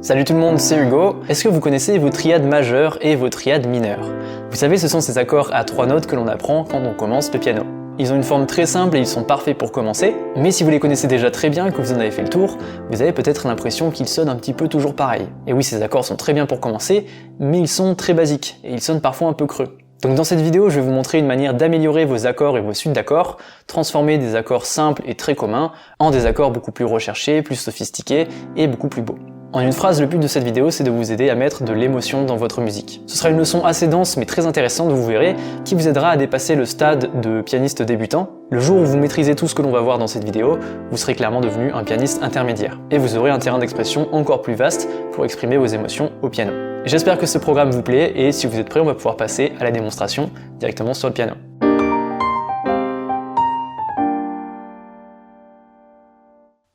Salut tout le monde, c'est Hugo. Est-ce que vous connaissez vos triades majeures et vos triades mineures? Vous savez, ce sont ces accords à 3 notes que l'on apprend quand on commence le piano. Ils ont une forme très simple et ils sont parfaits pour commencer, mais si vous les connaissez déjà très bien et que vous en avez fait le tour, vous avez peut-être l'impression qu'ils sonnent un petit peu toujours pareil. Et oui, ces accords sont très bien pour commencer, mais ils sont très basiques, et ils sonnent parfois un peu creux. Donc dans cette vidéo, je vais vous montrer une manière d'améliorer vos accords et vos suites d'accords, transformer des accords simples et très communs en des accords beaucoup plus recherchés, plus sophistiqués et beaucoup plus beaux. En une phrase, le but de cette vidéo, c'est de vous aider à mettre de l'émotion dans votre musique. Ce sera une leçon assez dense mais très intéressante, vous verrez, qui vous aidera à dépasser le stade de pianiste débutant. Le jour où vous maîtrisez tout ce que l'on va voir dans cette vidéo, vous serez clairement devenu un pianiste intermédiaire. Et vous aurez un terrain d'expression encore plus vaste pour exprimer vos émotions au piano. J'espère que ce programme vous plaît et si vous êtes prêts, on va pouvoir passer à la démonstration directement sur le piano.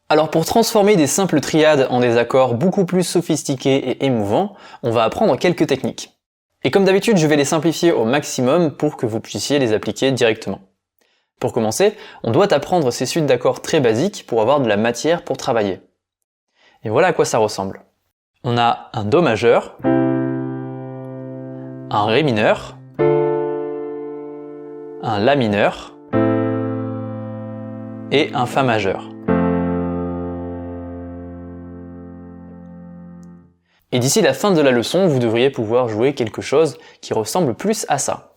Alors pour transformer des simples triades en des accords beaucoup plus sophistiqués et émouvants, on va apprendre quelques techniques. Et comme d'habitude, je vais les simplifier au maximum pour que vous puissiez les appliquer directement. Pour commencer, on doit apprendre ces suites d'accords très basiques pour avoir de la matière pour travailler. Et voilà à quoi ça ressemble. On a un Do majeur, un Ré mineur, un La mineur et un Fa majeur. Et d'ici la fin de la leçon, vous devriez pouvoir jouer quelque chose qui ressemble plus à ça.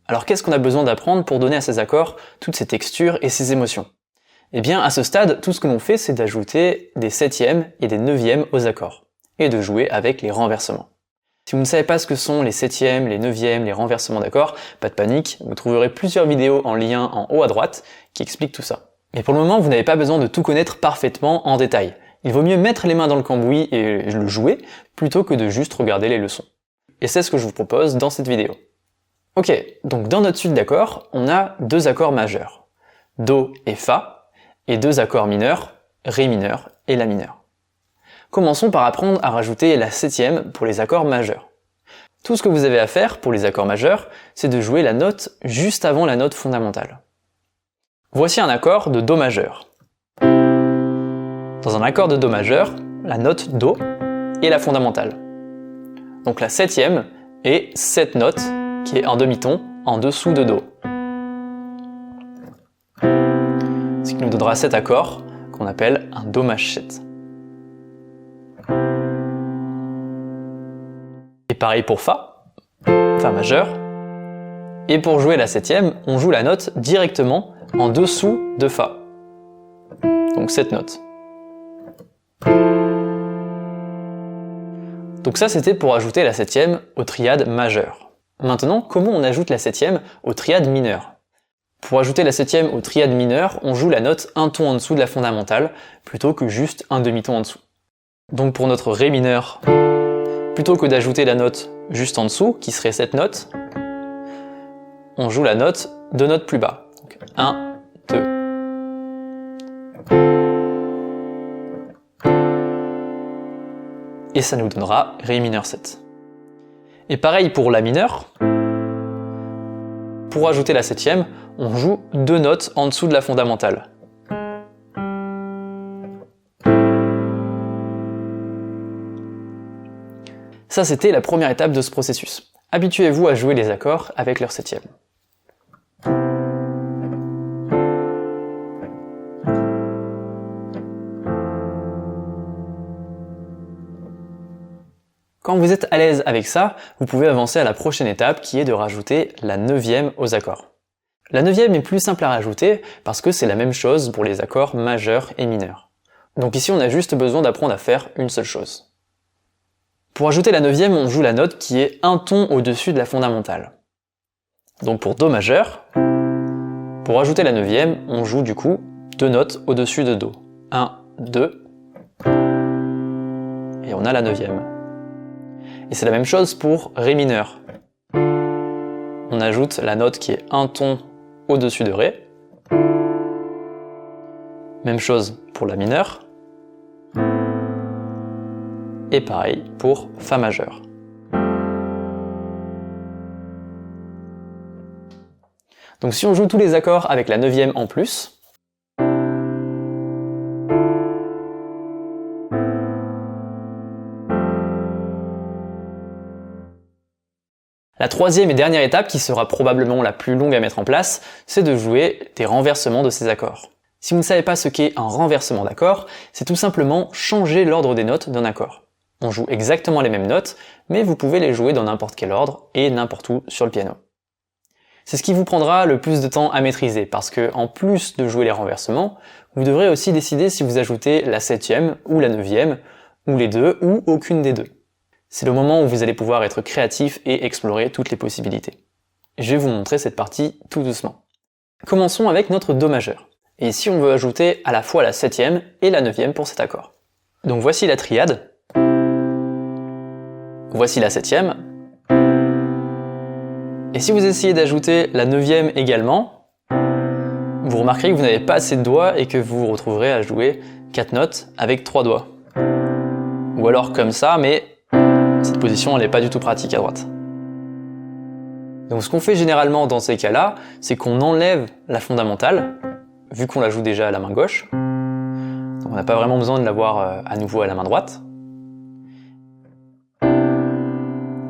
Alors qu'est-ce qu'on a besoin d'apprendre pour donner à ces accords toutes ces textures et ces émotions? Eh bien, à ce stade, tout ce que l'on fait, c'est d'ajouter des septièmes et des neuvièmes aux accords, et de jouer avec les renversements. Si vous ne savez pas ce que sont les septièmes, les neuvièmes, les renversements d'accords, pas de panique, vous trouverez plusieurs vidéos en lien en haut à droite qui expliquent tout ça. Mais pour le moment, vous n'avez pas besoin de tout connaître parfaitement en détail. Il vaut mieux mettre les mains dans le cambouis et le jouer, plutôt que de juste regarder les leçons. Et c'est ce que je vous propose dans cette vidéo. Ok, donc dans notre suite d'accords, on a deux accords majeurs, Do et Fa, et deux accords mineurs, Ré mineur et La mineur. Commençons par apprendre à rajouter la septième pour les accords majeurs. Tout ce que vous avez à faire pour les accords majeurs, c'est de jouer la note juste avant la note fondamentale. Voici un accord de Do majeur. Dans un accord de Do majeur, la note Do est la fondamentale. Donc la septième est cette note qui est un demi-ton en dessous de Do. Ce qui nous donnera cet accord qu'on appelle un Do maj 7. Et pareil pour Fa, Fa majeur. Et pour jouer la septième, on joue la note directement en dessous de Fa. Donc cette note. Donc ça c'était pour ajouter la septième aux triades majeures. Maintenant, comment on ajoute la septième aux triades mineures? Pour ajouter la septième aux triades mineures, on joue la note un ton en dessous de la fondamentale, plutôt que juste un demi-ton en dessous. Donc pour notre Ré mineur, plutôt que d'ajouter la note juste en dessous, qui serait cette note, on joue la note 2 notes plus bas. Donc 1, 2. Et ça nous donnera Ré mineur 7. Et pareil pour La mineur. Pour ajouter la septième, on joue 2 notes en dessous de la fondamentale. Ça, c'était la première étape de ce processus. Habituez-vous à jouer les accords avec leur septième. Quand vous êtes à l'aise avec ça, vous pouvez avancer à la prochaine étape qui est de rajouter la neuvième aux accords. La neuvième est plus simple à rajouter parce que c'est la même chose pour les accords majeurs et mineurs. Donc ici, on a juste besoin d'apprendre à faire une seule chose. Pour ajouter la neuvième, on joue la note qui est un ton au-dessus de la fondamentale. Donc pour Do majeur, pour ajouter la neuvième, on joue du coup 2 notes au-dessus de Do. 1, 2, et on a la neuvième. Et c'est la même chose pour Ré mineur. On ajoute la note qui est un ton au-dessus de Ré. Même chose pour La mineur. Et pareil pour Fa majeur. Donc si on joue tous les accords avec la neuvième en plus, la troisième et dernière étape, qui sera probablement la plus longue à mettre en place, c'est de jouer des renversements de ces accords. Si vous ne savez pas ce qu'est un renversement d'accord, c'est tout simplement changer l'ordre des notes d'un accord. On joue exactement les mêmes notes, mais vous pouvez les jouer dans n'importe quel ordre et n'importe où sur le piano. C'est ce qui vous prendra le plus de temps à maîtriser, parce que en plus de jouer les renversements, vous devrez aussi décider si vous ajoutez la septième ou la neuvième, ou les deux, ou aucune des deux. C'est le moment où vous allez pouvoir être créatif et explorer toutes les possibilités. Je vais vous montrer cette partie tout doucement. Commençons avec notre Do majeur. Et ici on veut ajouter à la fois la septième et la neuvième pour cet accord. Donc voici la triade. Voici la septième. Et si vous essayez d'ajouter la neuvième également, vous remarquerez que vous n'avez pas assez de doigts et que vous vous retrouverez à jouer 4 notes avec 3 doigts. Ou alors comme ça, mais cette position elle n'est pas du tout pratique à droite. Donc ce qu'on fait généralement dans ces cas-là, c'est qu'on enlève la fondamentale, vu qu'on la joue déjà à la main gauche. Donc on n'a pas vraiment besoin de l'avoir à nouveau à la main droite.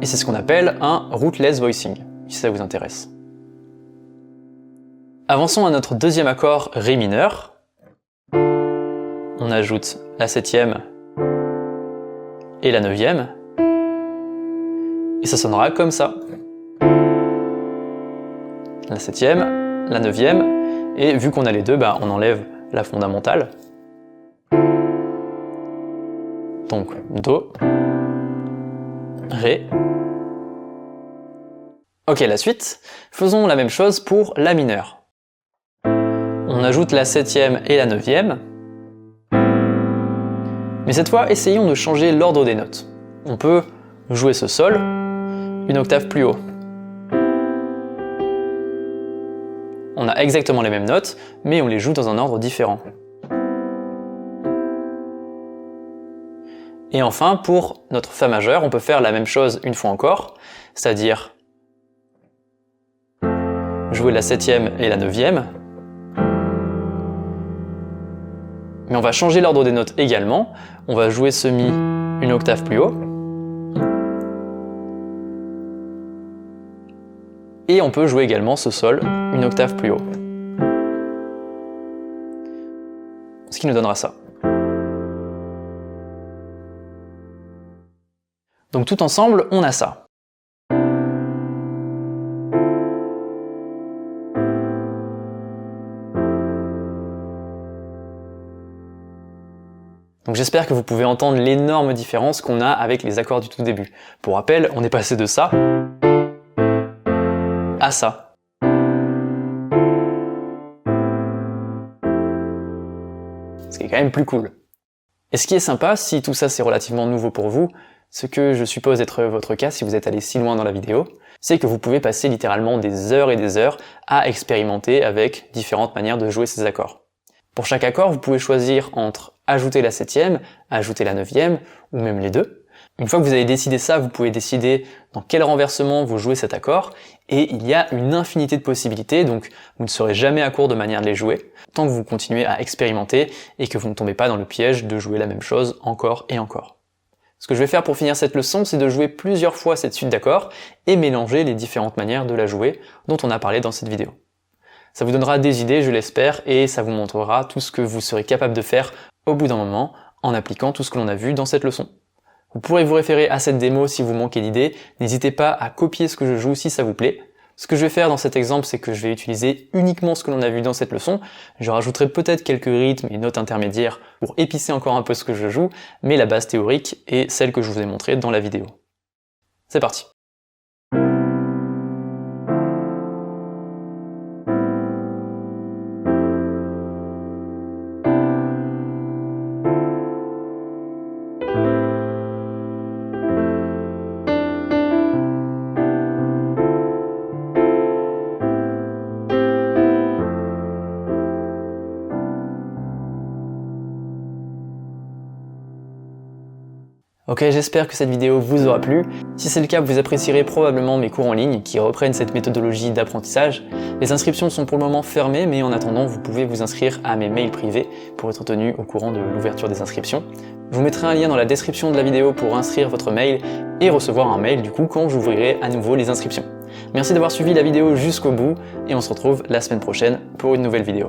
Et c'est ce qu'on appelle un rootless voicing, si ça vous intéresse. Avançons à notre deuxième accord Ré mineur. On ajoute la septième et la neuvième. Et ça sonnera comme ça. La septième, la neuvième, et vu qu'on a les deux, on enlève la fondamentale. Donc Do, Ré. Ok, la suite. Faisons la même chose pour La mineur. On ajoute la septième et la neuvième. Mais cette fois, essayons de changer l'ordre des notes. On peut jouer ce Sol une octave plus haut. On a exactement les mêmes notes, mais on les joue dans un ordre différent. Et enfin, pour notre Fa majeur, on peut faire la même chose une fois encore, c'est-à-dire jouer la septième et la neuvième, mais on va changer l'ordre des notes également. On va jouer ce Mi une octave plus haut, et on peut jouer également ce Sol une octave plus haut. Ce qui nous donnera ça. Donc tout ensemble, on a ça. Donc j'espère que vous pouvez entendre l'énorme différence qu'on a avec les accords du tout début. Pour rappel, on est passé de ça à ça. Ce qui est quand même plus cool. Et ce qui est sympa, si tout ça c'est relativement nouveau pour vous, ce que je suppose être votre cas si vous êtes allé si loin dans la vidéo, c'est que vous pouvez passer littéralement des heures et des heures à expérimenter avec différentes manières de jouer ces accords. Pour chaque accord, vous pouvez choisir entre ajouter la septième, ajouter la neuvième, ou même les deux. Une fois que vous avez décidé ça, vous pouvez décider dans quel renversement vous jouez cet accord, et il y a une infinité de possibilités, donc vous ne serez jamais à court de manière de les jouer, tant que vous continuez à expérimenter et que vous ne tombez pas dans le piège de jouer la même chose encore et encore. Ce que je vais faire pour finir cette leçon, c'est de jouer plusieurs fois cette suite d'accords et mélanger les différentes manières de la jouer dont on a parlé dans cette vidéo. Ça vous donnera des idées, je l'espère, et ça vous montrera tout ce que vous serez capable de faire au bout d'un moment en appliquant tout ce que l'on a vu dans cette leçon. Vous pourrez vous référer à cette démo si vous manquez d'idées, n'hésitez pas à copier ce que je joue si ça vous plaît. Ce que je vais faire dans cet exemple, c'est que je vais utiliser uniquement ce que l'on a vu dans cette leçon. Je rajouterai peut-être quelques rythmes et notes intermédiaires pour épicer encore un peu ce que je joue, mais la base théorique est celle que je vous ai montrée dans la vidéo. C'est parti. Ok, j'espère que cette vidéo vous aura plu. Si c'est le cas, vous apprécierez probablement mes cours en ligne qui reprennent cette méthodologie d'apprentissage. Les inscriptions sont pour le moment fermées, mais en attendant, vous pouvez vous inscrire à mes mails privés pour être tenu au courant de l'ouverture des inscriptions. Je vous mettrai un lien dans la description de la vidéo pour inscrire votre mail et recevoir un mail du coup quand j'ouvrirai à nouveau les inscriptions. Merci d'avoir suivi la vidéo jusqu'au bout et on se retrouve la semaine prochaine pour une nouvelle vidéo.